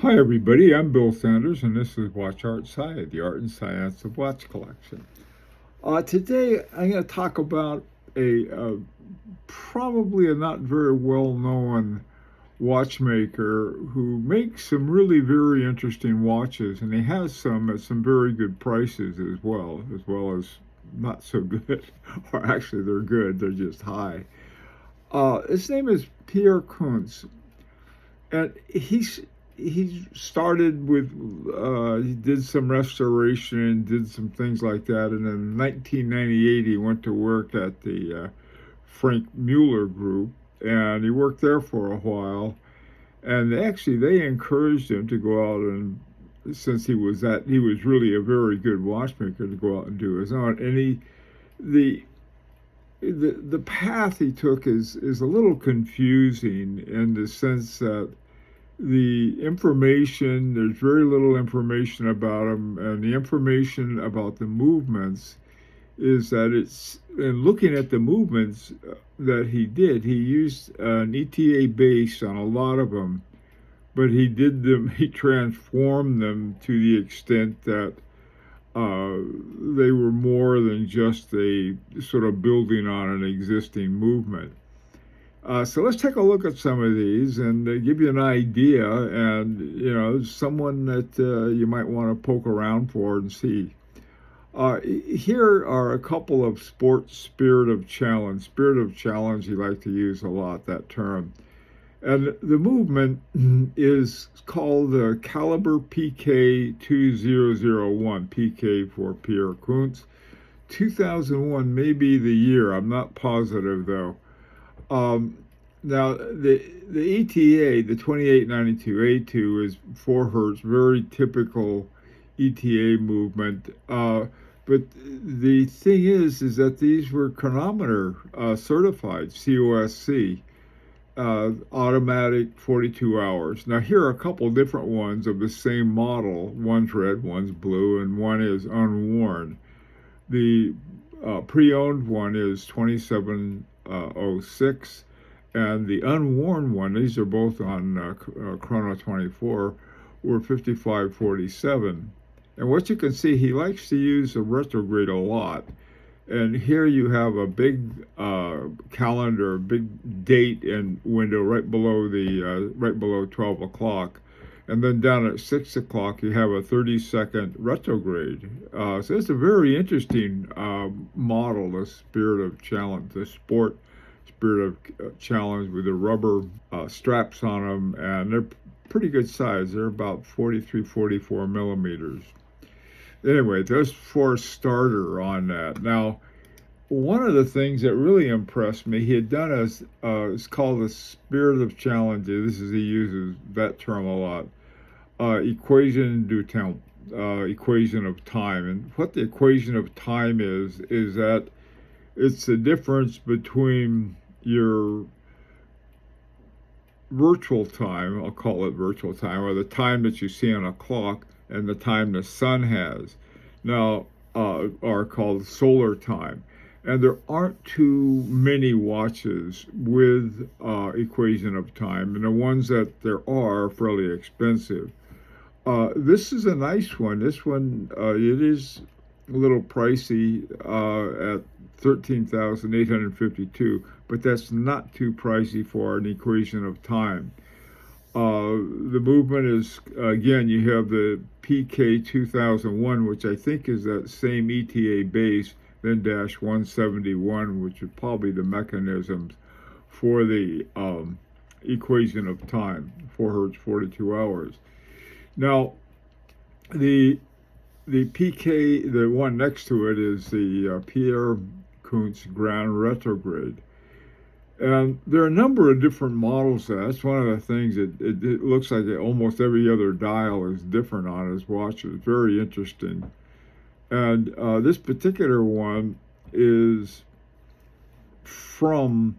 Hi, everybody. I'm Bill Sanders, and this is Watch Art Sci, the art and science of watch collection. Today, I'm going to talk about a probably a not very well known watchmaker who makes some really very interesting watches, and he has some at some very good prices as well as not so good. Or actually, they're good, they're just high. His name is Pierre Kunz, and he started with he did some restoration, did some things like that, and in 1998 he went to work at the Frank Mueller Group, and he worked there for a while. And actually, they encouraged him to go out and, since he was really a very good watchmaker, to go out and do his own. And the the path he took is a little confusing in the sense that there's very little information about him, and the information about the movements is that and looking at the movements that he used an ETA base on a lot of them, but he transformed them to the extent that they were more than just a sort of building on an existing movement. So let's take a look at some of these and give you an idea, and someone that you might want to poke around for and see. Here are a couple of sports spirit of challenge. Spirit of challenge, you like to use a lot, that term. And the movement is called the Caliber PK 2001, PK for Pierre Kunz. 2001 may be the year, I'm not positive though. Now, the ETA, the 2892A2, is 4 hertz, very typical ETA movement. But the thing is that these were chronometer certified, COSC, automatic 42 hours. Now, here are a couple different ones of the same model. One's red, one's blue, and one is unworn. The pre-owned one is 2706, and the unworn one, these are both on Chrono 24, were 5547. And what you can see, he likes to use the retrograde a lot. And here you have a big calendar, big date and window right below 12 o'clock. And then down at 6 o'clock, you have a 30-second retrograde. So it's a very interesting model, the spirit of challenge, the spirit of challenge with the rubber straps on them. And they're pretty good size. They're about 43, 44 millimeters. Anyway, there's for a starter on that. Now, one of the things that really impressed me, he had done it's called the spirit of challenge. He uses that term a lot. Equation du temps, equation of time. And what the equation of time is that it's the difference between your virtual time, I'll call it virtual time, or the time that you see on a clock, and the time the sun has. Now, are called solar time. And there aren't too many watches with equation of time, and the ones that there are fairly expensive. This is a nice one. This one, it is a little pricey at $13,852, but that's not too pricey for an equation of time. The movement is, again, you have the PK 2001, which I think is that same ETA base, then dash 171, which is probably the mechanisms for the equation of time, 4 hertz, 42 hours. Now, the PK, the one next to it, is the Pierre Kunz Grand Retrograde. And there are a number of different models. That's one of the things. It looks like almost every other dial is different on his watch. It's very interesting. And this particular one is from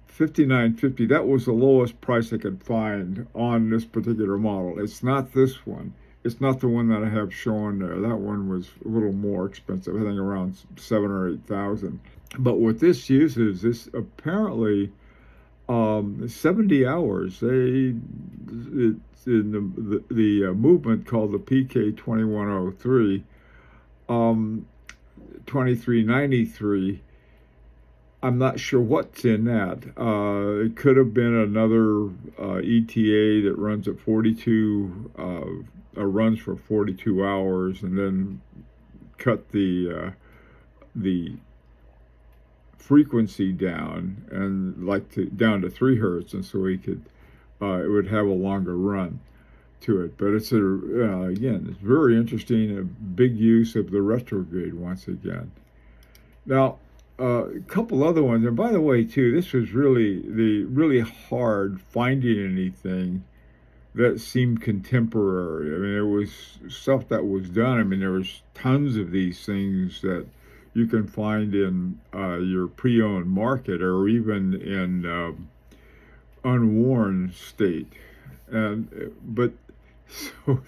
5950. That was the lowest price I could find on this particular model. It's not this one. It's not the one that I have shown there. That one was a little more expensive, I think around 7,000 or 8,000. But what this uses, this apparently 70 hours. It's in the movement called the PK 2103, 2393. I'm not sure what's in that. It could have been another ETA that runs at 42, runs for 42 hours, and then cut the frequency down and down to 3 hertz, and so it would have a longer run to it. But it's again, it's very interesting. A big use of the retrograde once again. Now, a couple other ones, and by the way, too, this was really hard finding anything that seemed contemporary. I mean, there was stuff that was done. I mean, there was tons of these things that you can find in your pre-owned market, or even in unworn state. But so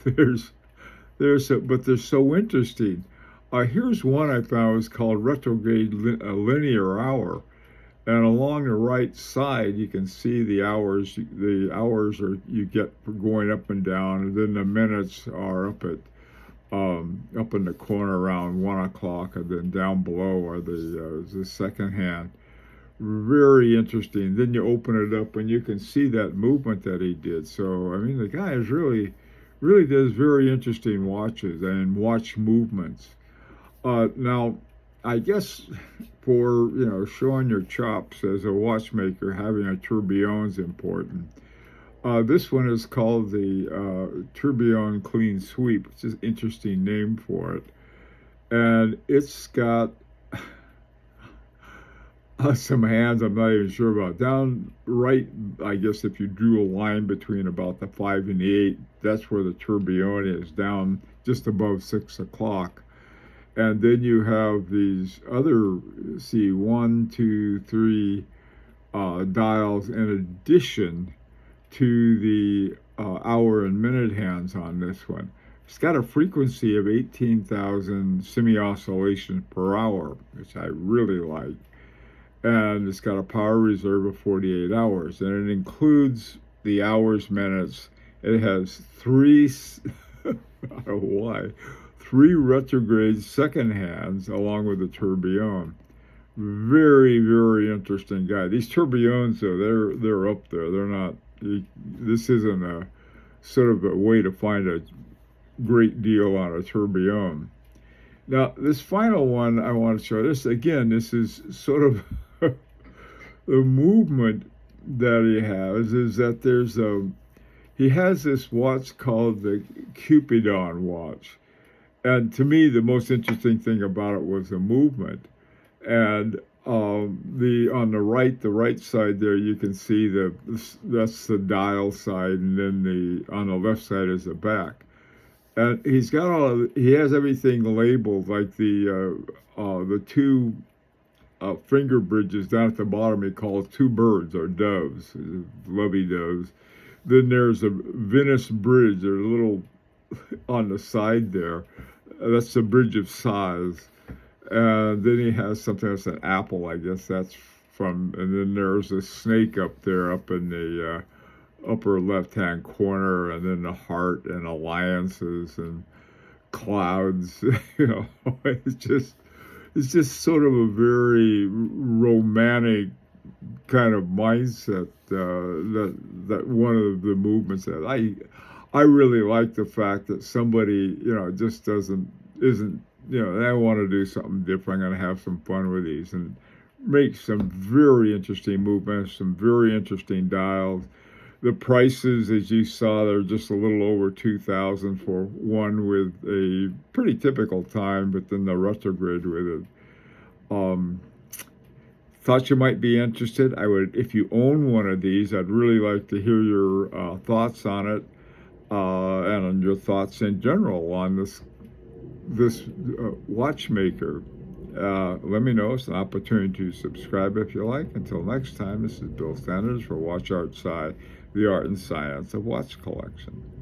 but they're so interesting. Here's one I found. Was called retrograde linear hour, and along the right side you can see the hours. The hours you get for going up and down, and then the minutes are up in the corner around 1 o'clock, and then down below are the second hand. Very interesting. Then you open it up and you can see that movement that he did. So I mean, the guy is really does very interesting watches and watch movements. Now, I guess for showing your chops as a watchmaker, having a tourbillon is important. This one is called the Tribon Clean Sweep, which is an interesting name for it. And it's got some hands I'm not even sure about. Down right, I guess if you drew a line between about the 5 and the 8, that's where the tourbillon is, down just above 6 o'clock. And then you have these other, 1, 2, 3 dials in addition to the hour and minute hands on this one. It's got a frequency of 18,000 semi-oscillations per hour, which I really like. And it's got a power reserve of 48 hours. And it includes the hours, minutes. It has 3, I don't know why, 3 retrograde second hands along with the tourbillon. Very, very interesting guy. These tourbillons, though, they're up there. They're not. This isn't a sort of a way to find a great deal on a tourbillon. Now, this final one I want to show. This again. This is sort of the movement that he has. Is that he has this watch called the Cupidon watch. And to me, the most interesting thing about it was the movement. And on the right side there, you can see that's the dial side, and then on the left side is the back. And he has everything labeled, like the 2 finger bridges down at the bottom. He calls 2 birds or doves, lovey doves. Then there's a Venice bridge. There's a little on the side there. That's the bridge of size. And then he has something that's an apple, I guess that's from, and then there's a snake up there, up in the upper left-hand corner, and then the heart and alliances and clouds. It's just sort of a very romantic kind of mindset. That one of the movements that I really like, the fact that somebody just isn't I want to do something different. I'm going to have some fun with these and make some very interesting movements, some very interesting dials. The prices, as you saw, they're just a little over 2,000 for one with a pretty typical time, but then the retrograde with it. Thought you might be interested. If you own one of these, I'd really like to hear your thoughts on it, and on your thoughts in general on this watchmaker. Let me know. It's an opportunity to subscribe if you like. Until next time, this is Bill Sanders for Watch Art Sci, the art and science of watch collection.